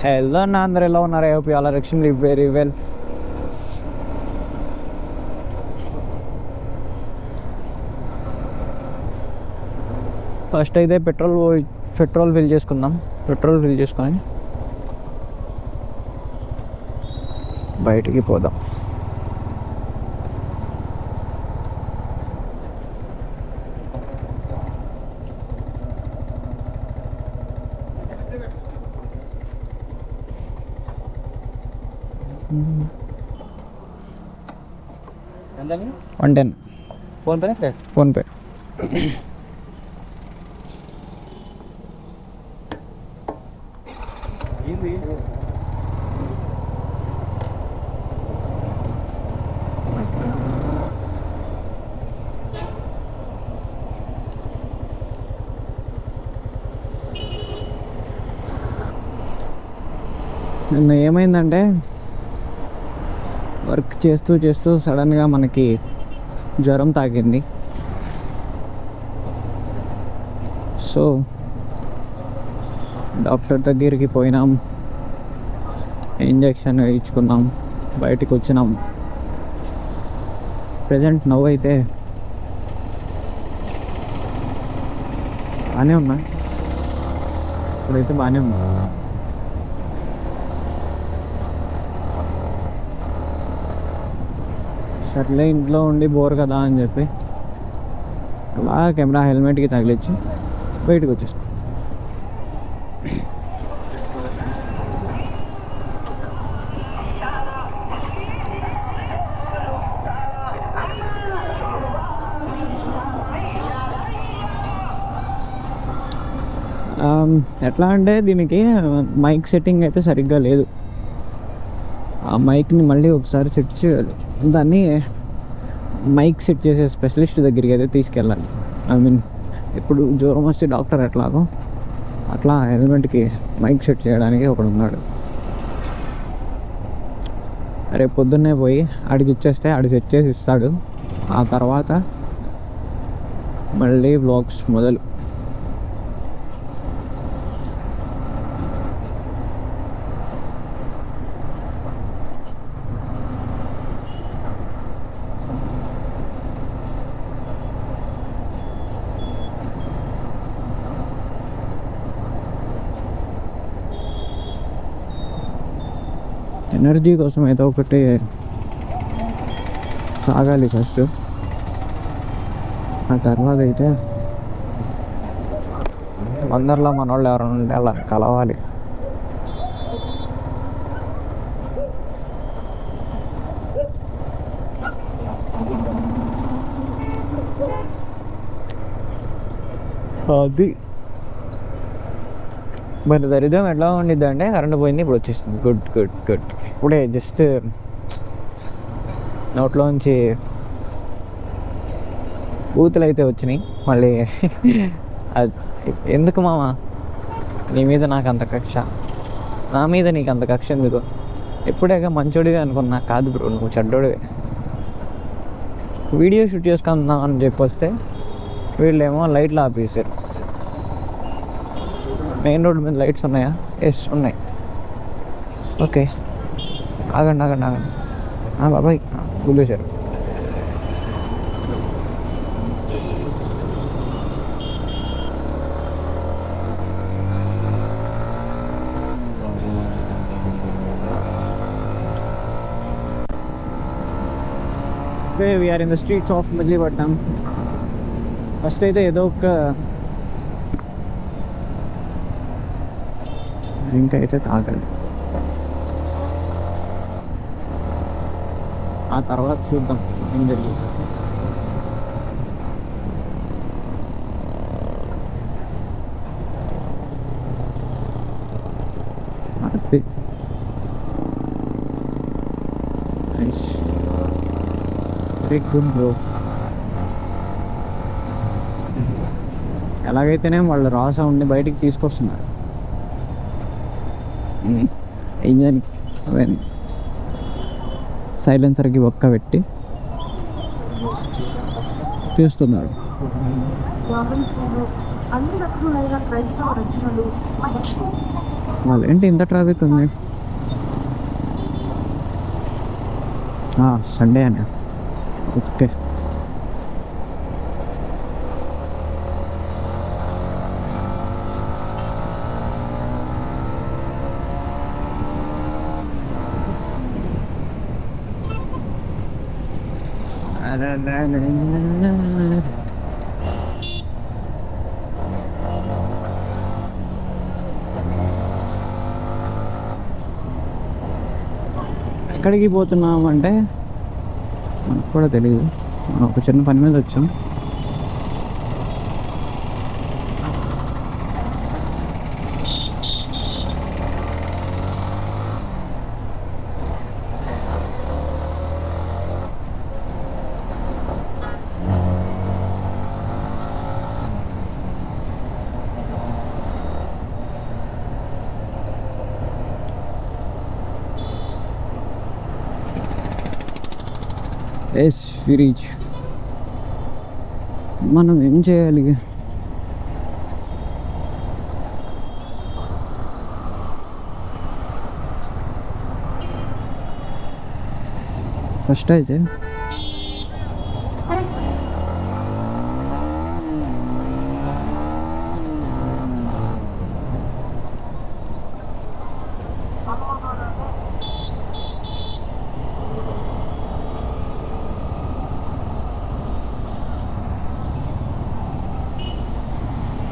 Hello అన్న, అందరు ఎలా ఉన్నారు? I hope you all are extremely very well. First అయితే పెట్రోల్ ఫిల్ చేసుకుందాం. పెట్రోల్ ఫిల్ చేసుకొని బయటికి పోదాం. ఎంత 110 ఫోన్పే ఫోన్పే. నిన్న ఏమైందంటే వర్క్ చేస్తూ సడన్గా మనకి జ్వరం తాకింది. సో డాక్టర్ దగ్గరికి పోయినాం, ఇంజెక్షన్ వేయించుకున్నాం, బయటికి వచ్చినాం. ప్రజెంట్ నవ్వు అయితే బాగానే ఉన్నా, ఇప్పుడైతే బాగానే ఉన్నా. సర్లే ఇంట్లో ఉండి బోర్ కదా అని చెప్పి అలా కెమెరా హెల్మెట్కి తగిలించి బయటకు వచ్చేస్తాం. ఎట్లా అంటే దీనికి మైక్ సెట్టింగ్ అయితే సరిగ్గా లేదు. ఆ మైక్ని మళ్ళీ ఒకసారి సెట్ చేయాలి. దాన్ని మైక్ సెట్ చేసే స్పెషలిస్ట్ దగ్గరికి అయితే తీసుకెళ్ళాలి. ఐ మీన్ ఇప్పుడు జ్వరం వస్తే డాక్టర్ ఎట్లాగో అట్లా హెల్మెట్కి మైక్ సెట్ చేయడానికి ఒకడు ఉన్నాడు. రేపు పొద్దున్నే పోయి ఆడికి ఇచ్చేస్తే ఆడి సెట్ చేసి ఇస్తాడు. ఆ తర్వాత మళ్ళీ వ్లాగ్స్ మొదలు. ఎనర్జీ కోసం ఏదో ఒకటి తాగాలి ఫస్ట్, ఆ తర్వాత అయితే అందరిలో మన వాళ్ళు ఎవరైనా ఉంటే అలా కలవాలి. అది మరి దరిద్రం ఎట్లా ఉండిద్ది అంటే కరెంట్ పోయింది, ఇప్పుడు వచ్చేసింది. Good good good. ఇప్పుడే జస్ట్ నోట్లోంచి బూతులు అయితే వచ్చినాయి మళ్ళీ. అది ఎందుకు మామ, నీ మీద నాకు అంత కక్ష, నా మీద నీకు అంత కక్ష ఎందుకు? ఎప్పుడేగా మంచోడివి అనుకున్నా. కాదు బ్రో, నువ్వు చెడ్డోడివే. వీడియో షూట్ చేసుకుందాం అని చెప్పి వస్తే వీళ్ళేమో లైట్లు ఆపేసారు. మెయిన్ రోడ్ మీద లైట్స్ ఉన్నాయా? ఎస్ ఉన్నాయి. ఓకే, ఆగండి ఆగండి ఆగండి. బాబాయ్ గుల్లేశారు. We are in the streets of Machilipatnam. First అయితే ఏదో ఒక డ్రింక్ అయితే తాగాలి, ఆ తర్వాత చూద్దాం ఏం జరిగింది. Very good bro. ఎలాగైతేనే వాళ్ళు రా సౌండ్ని బయటికి తీసుకొస్తున్నారు. ఇంజన్ సైలెన్సర్కి ఒక్క పెట్టి తీస్తున్నారు. వాళ్ళు ఏంటి ఇంత ట్రాఫిక్ ఉంది? సండే అన్న. ఓకే. ఎక్కడికి పోతున్నాం అంటే మనకు కూడా తెలియదు. మనం ఒక చిన్న పని మీద వచ్చాం. Yes we reach. మనం ఏం చేయాలి? ఫస్ట్ అయితే